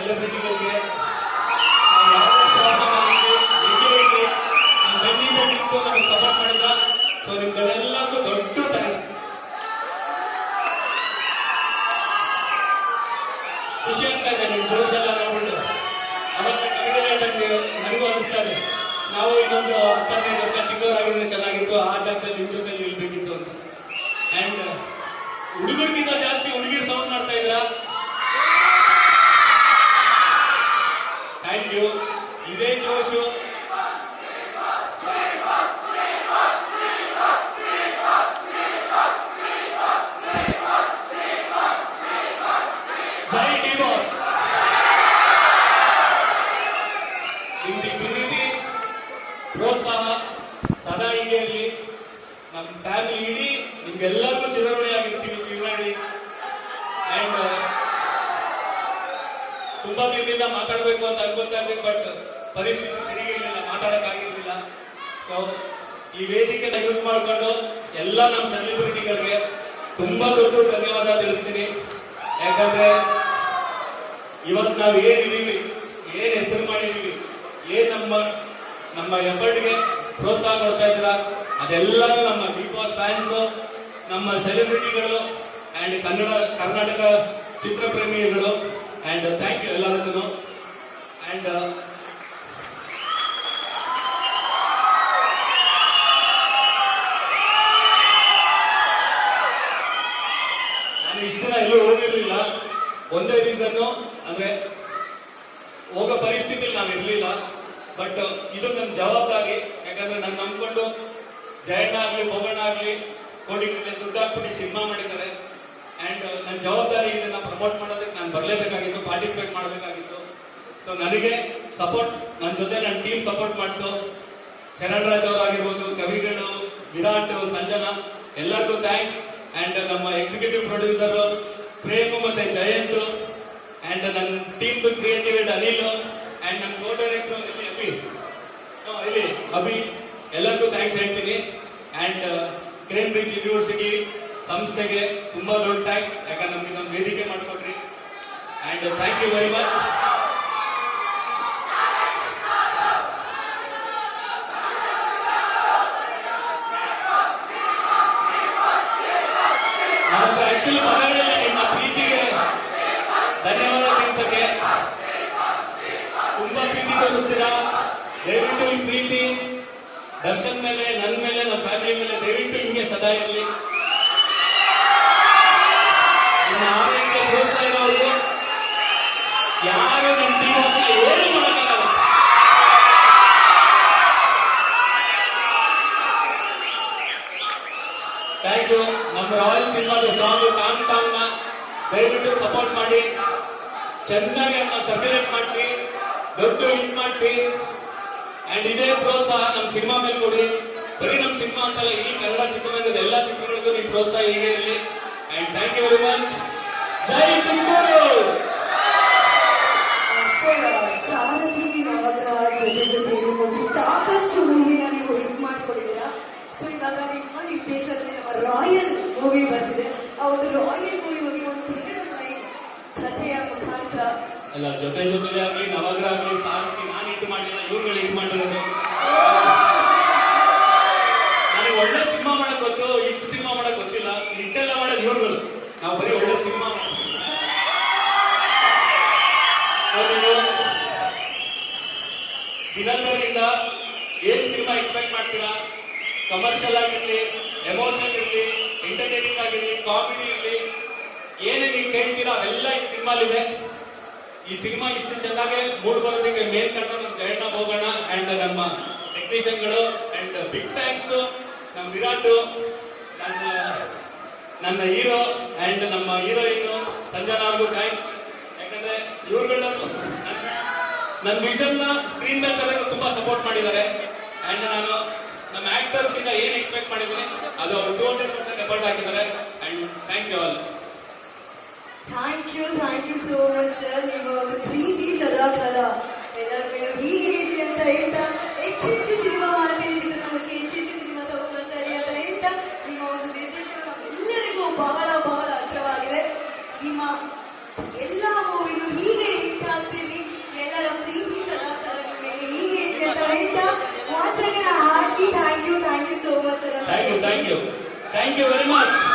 ಸೆಲೆಬ್ರಿಟಿಗಳಿಗೆ ನಮಗೆ ಸಪೋರ್ಟ್ ಮಾಡಿದ. ಸೊ ನಿಮ್ಗಳೆಲ್ಲರಿಗೂ ದೊಡ್ಡ ಥ್ಯಾಂಕ್ಸ್. ಖುಷಿ ಆಗ್ತಾ ಇದೆ ನಿಮ್ ಜೋಶ್ ಎಲ್ಲ ನೋಡ್ಬಿಟ್ಟು. ಅವತ್ತು ಕವಿಗೆ ನನಗೂ ಅನಿಸ್ತಾ ಇದೆ, ನಾವು ಇನ್ನೊಂದು 15 ವರ್ಷ ಚಿಕ್ಕವರಾಗಿದ್ರೆ ಚೆನ್ನಾಗಿತ್ತು, ಆ ಜಾಗದಲ್ಲಿ ನಿಮ್ ಜೊತೆ ನಿಲ್ಬೇಕಿತ್ತು ಅಂತ. ಅಂಡ್ ಹುಡುಗರಿಗಿಂತ ಜಾಸ್ತಿ ಹುಡುಗಿರು ಸೌಂಡ್ ಮಾಡ್ತಾ ಇದ್ರ. Thank you. ಇದೇ ಜೋಶು ಜೈ ಡಿ ಬಾಸ್. ನಿಮ್ದು ಪ್ರೀತಿ ಪ್ರೋತ್ಸಾಹ ಸದಾ ಹೀಗೆ ಇರಲಿ. ನಮ್ಮ ಫ್ಯಾಮಿಲಿ ಇಡೀ ನಿಮ್ಗೆಲ್ಲರಿಗೂ ಚಿರಋಣಿ ಆಗಿರ್ತೀವಿ. ಚಿರಋಣಿ. ಅಂಡ್ ತುಂಬಾ ದಿನದಿಂದ ಮಾತಾಡ್ಬೇಕು ಅಂತ ಅನ್ಕೊತಾ ಇದ್ವಿ, ಬಟ್ ಪರಿಸ್ಥಿತಿ ಸರಿಗಿರ್ಲಿಲ್ಲ, ಮಾತಾಡಕ್ಕಾಗಿರ್ಲಿಲ್ಲ. ಸೊ ಈ ವೇದಿಕೆನ ಯೂಸ್ ಮಾಡ್ಕೊಂಡು ಎಲ್ಲ ನಮ್ಮ ಸೆಲೆಬ್ರಿಟಿಗಳಿಗೆ ತುಂಬಾ ದೊಡ್ಡ ಧನ್ಯವಾದ ತಿಳಿಸ್ತೀನಿ. ಯಾಕಂದ್ರೆ ಇವತ್ತು ನಾವು ಏನಿದೀವಿ, ಏನ್ ಹೆಸರು ಮಾಡಿದೀವಿ, ಏನ್ ನಮ್ಮ ಎಫರ್ಟ್ಗೆ ಪ್ರೋತ್ಸಾಹ ಕೊಡ್ತಾ ಇದ್ರ, ಅದೆಲ್ಲರೂ ನಮ್ಮ ಬಿಗ್ ಬಾಸ್ ಫ್ಯಾನ್ಸ್, ನಮ್ಮ ಸೆಲೆಬ್ರಿಟಿಗಳು ಅಂಡ್ ಕರ್ನಾಟಕ ಚಿತ್ರಪ್ರೇಮಿಗಳು. ಅಂಡ್ ಥ್ಯಾಂಕ್ ಯು ಎಲ್ಲದಕ್ಕೂ. ಅಂಡ್ ನಾನು ಇಷ್ಟು ದಿನ ಎಲ್ಲೂ ಹೋಗಿರ್ಲಿಲ್ಲ. ಒಂದೇ ರೀಸನ್ನು ಅಂದ್ರೆ ಹೋಗೋ ಪರಿಸ್ಥಿತಿಯಲ್ಲಿ ನಾನು ಇರ್ಲಿಲ್ಲ. ಬಟ್ ಇದು ನನ್ನ ಜವಾಬ್ದಾರಿ. ಯಾಕಂದ್ರೆ ನಾನು ನಂಬ್ಕೊಂಡು ಜಯಣ್ಣ ಆಗ್ಲಿ, ಭೋಗಣ್ಣ ಆಗ್ಲಿ ಕೋಟಿಗಟ್ಟಲೆ ದುಡ್ಡು ಹಾಕ್ಬಿಟ್ಟು ಸಿನಿಮಾ ಮಾಡಿದ್ದಾರೆ. ಅಂಡ್ ನನ್ನ ಜವಾಬ್ದಾರಿ ಇದನ್ನ ಪ್ರಮೋಟ್ ಮಾಡೋದಕ್ಕೆ ನಾನು ಬರಲೇಬೇಕಾಗಿತ್ತು, ಪಾರ್ಟಿಸಿಪೇಟ್ ಮಾಡಬೇಕಾಗಿತ್ತು. ಸೊ ನನಗೆ ಸಪೋರ್ಟ್, ನನ್ನ ಜೊತೆ ನನ್ನ ಟೀಮ್ ಸಪೋರ್ಟ್ ಮಾಡ್ತು. ಚರಣ್ ರಾಜ್ ಅವರಾಗಿರ್ಬೋದು, ಕವಿಗಳು, ವಿರಾಟ್, ಸಂಜನಾ, ಎಲ್ಲರಿಗೂ ಥ್ಯಾಂಕ್ಸ್. ಅಂಡ್ ನಮ್ಮ ಎಕ್ಸಿಕ್ಯೂಟಿವ್ ಪ್ರೊಡ್ಯೂಸರ್ ಪ್ರೇಮ್ ಮತ್ತೆ ಜಯಂತ್, ಅಂಡ್ ನನ್ನ ಟೀಮ್ ಕ್ರಿಯೇಟಿವ್ ಅನಿಲ್, ಅಂಡ್ ನನ್ನ ಕೋ ಡೈರೆಕ್ಟರ್ ಇಲ್ಲಿ ಅಭಿ, ಎಲ್ಲರಿಗೂ ಥ್ಯಾಂಕ್ಸ್ ಹೇಳ್ತೀನಿ. ಅಂಡ್ ಕೇಂಬ್ರಿಡ್ಜ್ ಯೂನಿವರ್ಸಿಟಿ ಸಂಸ್ಥೆಗೆ ತುಂಬಾ ದೊಡ್ಡ ಥ್ಯಾಂಕ್ಸ್. ಯಾಕಂದ್ರೆ ನಮ್ಗೆ ಇದೊಂದು ವೇದಿಕೆ ಮಾಡ್ಕೊಟ್ರಿ. And thank you very much. Actually ಮನೆಗಳಲ್ಲಿ ನಿಮ್ಮ ಪ್ರೀತಿಗೆ ಧನ್ಯವಾದ ತಿಳಿಸಕ್ಕೆ ತುಂಬಾ ಪ್ರೀತಿ ತೋರಿಸ್ತೀರಾ. ದಯವಿಟ್ಟು ಈ ಪ್ರೀತಿ ದರ್ಶನ್ ಮೇಲೆ, ನನ್ನ ಮೇಲೆ, ನಮ್ಮ ಫ್ಯಾಮಿಲಿ ಮೇಲೆ ದಯವಿಟ್ಟು ಹಿಂಗೆ ಸದಾ ಇರಲಿ. ನಿಮ್ಮ ಆರೋಗ್ಯ ಪ್ರೋತ್ಸಾಹ ಇರೋರು ಯಾರು ನಮ್ಮ ಟೀಮ್ ಏನು ಮಾಡೋಕ್ಕಾಗಲ್ಲ. Thank you. ನಮ್ಮ ರಾಯಲ್ ಸಿನಿಮಾದ ಸಾಂಗ್ ಟಾಮ್ ಟಾಮ್ ನ ದಯವಿಟ್ಟು ಸಪೋರ್ಟ್ ಮಾಡಿ, ಚೆನ್ನಾಗಿ ಅದನ್ನ ಸರ್ಕ್ಯುಲೇಟ್ ಮಾಡಿಸಿ, ದೊಡ್ಡ ಹಿಟ್ ಮಾಡಿಸಿ. ಅಂಡ್ ಇದೇ ಪ್ರೋತ್ಸಾಹ ನಮ್ಮ ಸಿನಿಮಾ ಮೇಲೆ ಕೊಡಿ. ಬರೀ ನಮ್ಮ ಸಿನಿಮಾ ಅಂತಲ್ಲ, ಇಡೀ ಕನ್ನಡ ಚಿತ್ರರಂಗದ ಎಲ್ಲ ಚಿತ್ರಗಳಿಗೂ ನಿಮ್ಮ ಪ್ರೋತ್ಸಾಹ ಹೀಗೆ ಇರಲಿ. And thank you very much. ಜೈ ತುಮಕೂರು. ಸಾರಥಿ ನವಗ್ರಹ ಜೊತೆ ಸಾಕಷ್ಟು ಮೂವಿನ ನೀವು ಹಿಟ್ ಮಾಡ್ಕೊಂಡಿದ್ದೀರಾ. ಸೊ ಇವಾಗ ನಿಮ್ಮ ನಿರ್ದೇಶನದಲ್ಲಿ ನಮ್ಮ ರಾಯಲ್ ಮೂವಿ ಬರ್ತಿದೆ. ಆ ಒಂದು ರಾಯಲ್ ಮೂವಿ ಹೋಗಿ ಒಂದು 2 ಲೈನ್ ಕಥೆಯ ಮುಖಾಂತರ ಅಲ್ಲ, ಜೊತೆ ಆಗ್ಲಿ, ನವಗ್ರಹ ಆಗ್ಲಿ, ಸಾರಥಿ ನಾನು ಹಿಟ್ ಮಾಡಿಲ್ಲ, ಇವ್ರುಗಳು ಹಿಟ್ ಮಾಡಿರೋದು. ನನಗೆ ಒಳ್ಳೆ ಸಿನಿಮಾ ಮಾಡಕ್ ಗೊತ್ತು, ಹಿಟ್ ಸಿನಿಮಾ ಮಾಡಕ್ ಗೊತ್ತಿಲ್ಲ. ಹಿಟ್ಟೆಲ್ಲ ಮಾಡೋದು ಇವ್ರುಗಳು. ನಾವು ಬರೀ ಒಳ್ಳೆ ಸಿನಿಮಾ ದಿನಕರಿಂದ ಏನ್ ಸಿನಿಮಾ ಎಕ್ಸ್ಪೆಕ್ಟ್ ಮಾಡ್ತೀರಾ? ಕಮರ್ಷಿಯಲ್ ಆಗಿರ್ಲಿ, ಎಮೋಷನ್ ಇರ್ಲಿ, ಎಂಟರ್ಟೈನಿಂಗ್ ಆಗಿರ್ಲಿ, ಕಾಮಿಡಿ ಇರ್ಲಿ, ಏನೇ ನೀವು ಕೇಳ್ತೀರಾ ಅವೆಲ್ಲ ಈ ಸಿನಿಮಾಲಿದೆ. ಈ ಸಿನಿಮಾ ಇಷ್ಟು ಚೆನ್ನಾಗಿ ಮೂಡ್ ಬರೋದಕ್ಕೆ ಮೇನ್ ಕಾರಣ ನಮ್ಮ ಜಯಣ್ಣ, ಭೋಗಣ್ಣ ಅಂಡ್ ನಮ್ಮ ಟೆಕ್ನಿಷಿಯನ್ಗಳು. ಅಂಡ್ ಬಿಗ್ ಥ್ಯಾಂಕ್ಸ್ ಟು ನಮ್ಮ ವಿರಾಟ್, ನನ್ನ ಹೀರೋ ಅಂಡ್ ನಮ್ಮ ಹೀರೋಯಿನ್ ಸಂಜನಾ ಅವ್ರಿಗೂ ಥ್ಯಾಂಕ್ಸ್. ಯಾಕಂದ್ರೆ ಇವ್ರುಗಳನ್ನ ನನ್ನ ವಿಷನ್ ನ ಸ್ಕ್ರೀನ್ ಮೇಲೆ ತರಕ್ಕೆ ತುಂಬಾ ಸಪೋರ್ಟ್ ಮಾಡಿದ್ದಾರೆ. ಅಂಡ್ ನಾನು ನಮ್ಮ ಆಕ್ಟರ್ಸ್ ಇಂದ ಏನ್ ಎಕ್ಸ್ಪೆಕ್ಟ್ ಮಾಡಿದ್ದೀನಿ ಅದು ಅವರು 200% ಎಫರ್ಟ್ ಹಾಕಿದ್ದಾರೆ. And thank you all. Thank you so much sir. ನಿಮ್ಮ ಒಂದು ಪ್ರೀತಿ ಸದಾಕಾಲ ಎಲ್ಲರ ಮೇಲೆ ಹೀಗೆ ಇರಲಿ ಅಂತ ಹೇಳ್ತಾ, ಹೆಚ್ಚೆಚ್ಚು ಸಿನಿಮಾ ಮಾಡ್ತೀನಿ, ಚಿತ್ರರಂಗಕ್ಕೆ ಹೆಚ್ಚೆಚ್ಚು ಸಿನಿಮಾ ತಗೊಂಡ್ಬರ್ತಾರೆ ಅಂತ ಹೇಳ್ತಾ, ನಿಮ್ಮ ಒಂದು ನಿರ್ದೇಶನ ನಮ್ಮೆಲ್ಲರಿಗೂ ಬಹಳ ಬಹಳ ಹತ್ರವಾಗಿದೆ. ನಿಮ್ಮ ಎಲ್ಲಾ ಮೂವಿನೂ ಹೀಗೆ ಹಿಟ್ ಆಗ್ತಿದೆ. Thank you very much.